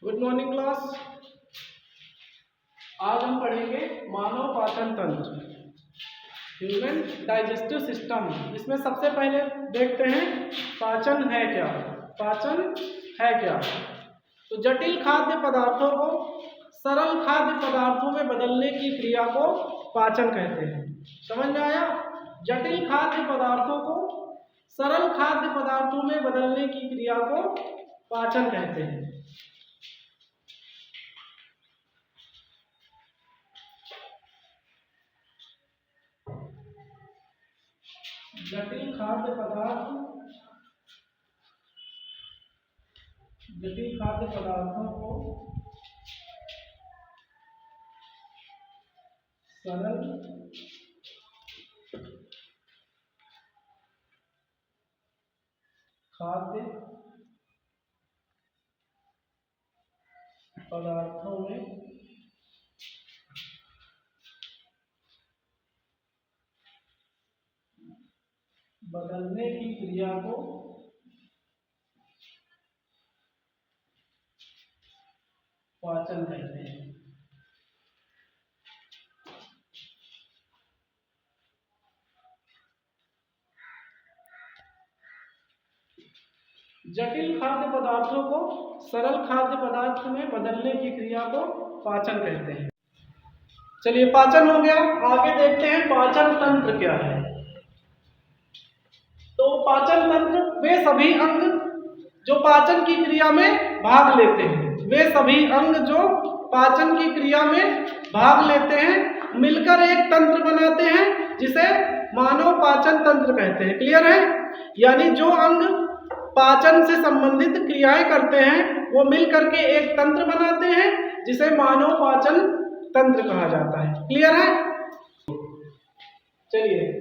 Good morning class. आज हम पढ़ेंगे मानव पाचन तंत्र, ह्यूमन डाइजेस्टिव सिस्टम। इसमें सबसे पहले देखते हैं पाचन है क्या। पाचन है क्या? तो जटिल खाद्य पदार्थों को सरल खाद्य पदार्थों में बदलने की क्रिया को पाचन कहते हैं। समझ में आया? जटिल खाद्य पदार्थों को सरल खाद्य पदार्थों में बदलने की क्रिया को पाचन कहते हैं। जटिल खाद्य पदार्थों को सरल खाद्य पदार्थों में बदलने की क्रिया को पाचन कहते हैं। जटिल खाद्य पदार्थों को सरल खाद्य पदार्थ में बदलने की क्रिया को पाचन कहते हैं। चलिए, पाचन हो गया। आगे देखते हैं पाचन तंत्र क्या है। तो पाचन तंत्र वे सभी अंग जो पाचन की क्रिया में भाग लेते हैं। वे सभी अंग जो पाचन की क्रिया में भाग लेते हैं मिलकर एक तंत्र बनाते हैं जिसे मानव पाचन तंत्र कहते हैं। क्लियर है? यानी जो अंग पाचन से संबंधित क्रियाएं करते हैं वो मिलकर के एक तंत्र बनाते हैं जिसे मानव पाचन तंत्र कहा जाता है। क्लियर है? चलिए,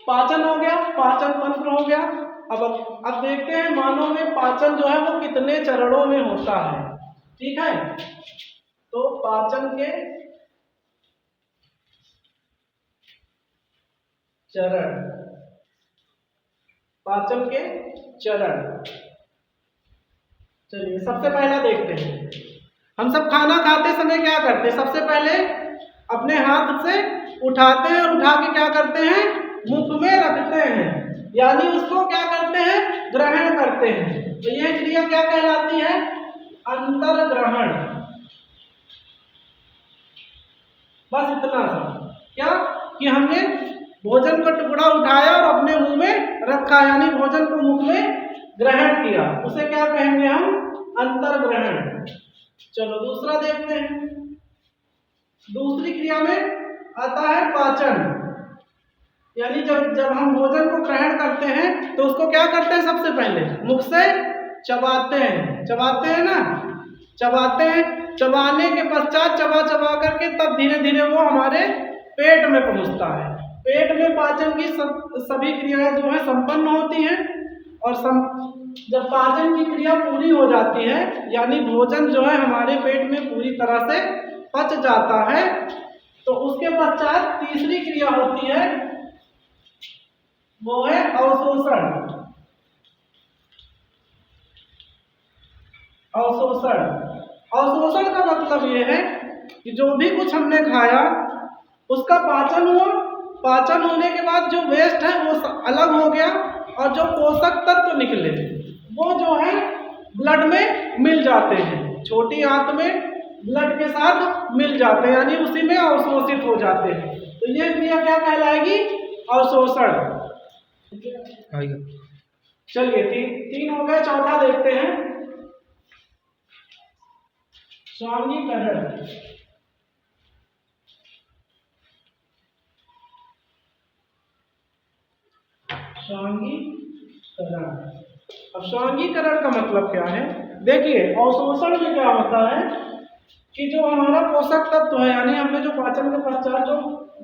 पाचन हो गया, पाचन तंत्र हो गया। अब देखते हैं मानव में पाचन जो है वो कितने चरणों में होता है। ठीक है? तो पाचन के चरण, पाचन के चरण। चलिए, सबसे पहला देखते हैं। हम सब खाना खाते समय क्या करते हैं? सबसे पहले अपने हाथ से उठाते हैं और उठा के क्या करते हैं? मुख में रखते हैं, यानी उसको क्या करते हैं? ग्रहण करते हैं। तो यह क्रिया क्या कहलाती है? अंतर ग्रहण। बस इतना सा। क्या कि हमने भोजन का टुकड़ा उठाया और अपने मुंह में रखा, यानी भोजन को मुख में ग्रहण किया, उसे क्या कहेंगे हम? अंतर ग्रहण। चलो दूसरा देखते हैं। दूसरी क्रिया में आता है पाचन, यानी जब हम भोजन को ग्रहण करते हैं तो उसको क्या करते हैं? सबसे पहले मुख से चबाते हैं। चबाते हैं ना? चबाते हैं। चबाने के पश्चात चबा चबा करके तब धीरे धीरे वो हमारे पेट में पहुंचता है। पेट में पाचन की सभी क्रियाएं जो है संपन्न होती हैं और जब पाचन की क्रिया पूरी हो जाती है, यानी भोजन जो है हमारे पेट में पूरी तरह से पच जाता है, तो उसके पश्चात तीसरी क्रिया होती है, वो है अवशोषण। अवशोषण का मतलब ये है कि जो भी कुछ हमने खाया उसका पाचन हुआ, पाचन होने के बाद जो वेस्ट है वो अलग हो गया और जो पोषक तत्व निकले वो जो है ब्लड में मिल जाते हैं, छोटी आंत में ब्लड के साथ मिल जाते हैं, यानी उसी में अवशोषित हो जाते हैं। तो ये क्रिया क्या कहलाएगी? अवशोषण। चलिए, तीन हो गए। चौथा देखते हैं, स्वांगीकरण। अब स्वांगीकरण का मतलब क्या है? देखिए, अवशोषण में क्या होता है कि जो हमारा पोषक तत्व है, यानी हमने जो पाचन के पश्चात जो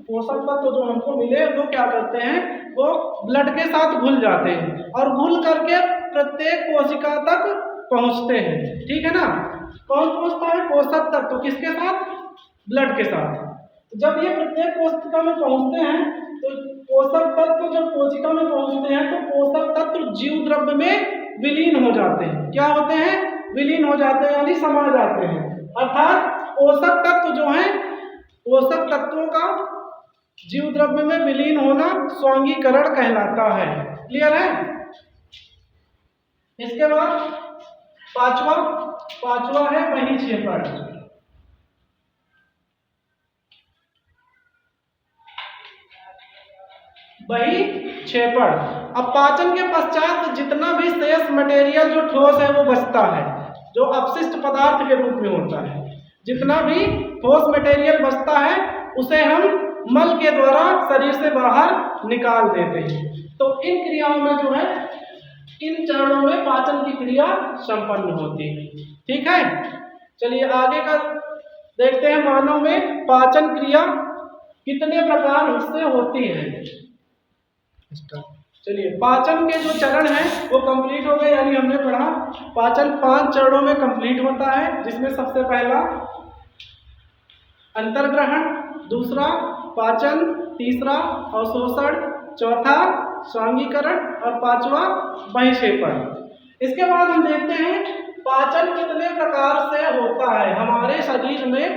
पोषक तत्व जो हमको मिले वो क्या करते हैं? वो ब्लड के साथ घुल जाते हैं और घुल करके प्रत्येक कोशिका तक पहुंचते हैं। ठीक है ना? कौन पहुंचता है? पोषक तत्व। किसके साथ? ब्लड के साथ। जब ये प्रत्येक कोशिका में पहुंचते हैं तो पोषक तत्व जब कोशिका में पहुंचते हैं तो पोषक तत्व जीव द्रव्य में विलीन हो जाते हैं। क्या होते हैं? विलीन हो जाते हैं यानी समा जाते हैं। अर्थात पोषक तत्व जो है, पोषक तत्वों का जीव द्रव्य में विलीन होना स्वांगीकरण कहलाता है। क्लियर है? इसके बाद पांचवा है बहिक्षेपण। बहिक्षेपण। अब पाचन के पश्चात जितना भी शेष मटेरियल जो ठोस है वो बचता है, जो अपशिष्ट पदार्थ के रूप में होता है, जितना भी ठोस मटेरियल बचता है उसे हम मल के द्वारा शरीर से बाहर निकाल देते हैं। तो इन क्रियाओं में जो है, इन चरणों में पाचन की क्रिया संपन्न होती है। ठीक है, चलिए आगे का देखते हैं। मानव में पाचन क्रिया कितने प्रकार से होती है। चलिए, पाचन के जो चरण हैं वो कंप्लीट हो गए, यानी हमने पढ़ा पाचन 5 चरणों में कंप्लीट होता है, जिसमें सबसे पहला अंतर्ग्रहण, दूसरा पाचन, तीसरा अवशोषण, चौथा स्वांगीकरण और पांचवा बहिक्षेपण। इसके बाद हम देखते हैं पाचन कितने प्रकार से होता है। हमारे शरीर में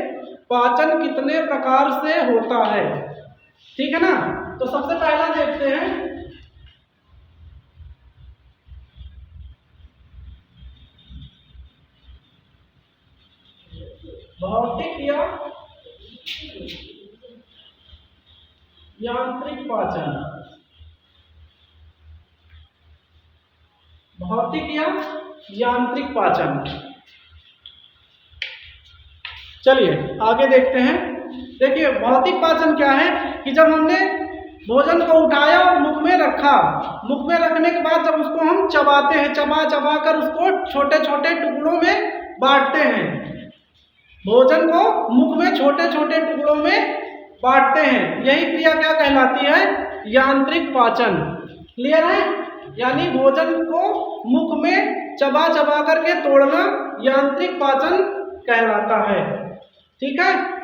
पाचन कितने प्रकार से होता है, ठीक है ना। तो सबसे पहला देखते हैं भौतिक या यांत्रिक पाचन। भौतिक या यांत्रिक पाचन। चलिए आगे देखते हैं। देखिए, भौतिक पाचन क्या है कि जब हमने भोजन को उठाया और मुख में रखा, मुख में रखने के बाद जब उसको हम चबाते हैं, चबा कर उसको छोटे छोटे टुकड़ों में बांटते हैं। भोजन को मुख में छोटे छोटे टुकड़ों में बांटते हैं, यही क्रिया क्या कहलाती है? यांत्रिक पाचन। क्लियर है? यानी भोजन को मुख में चबा करके तोड़ना यांत्रिक पाचन कहलाता है। ठीक है।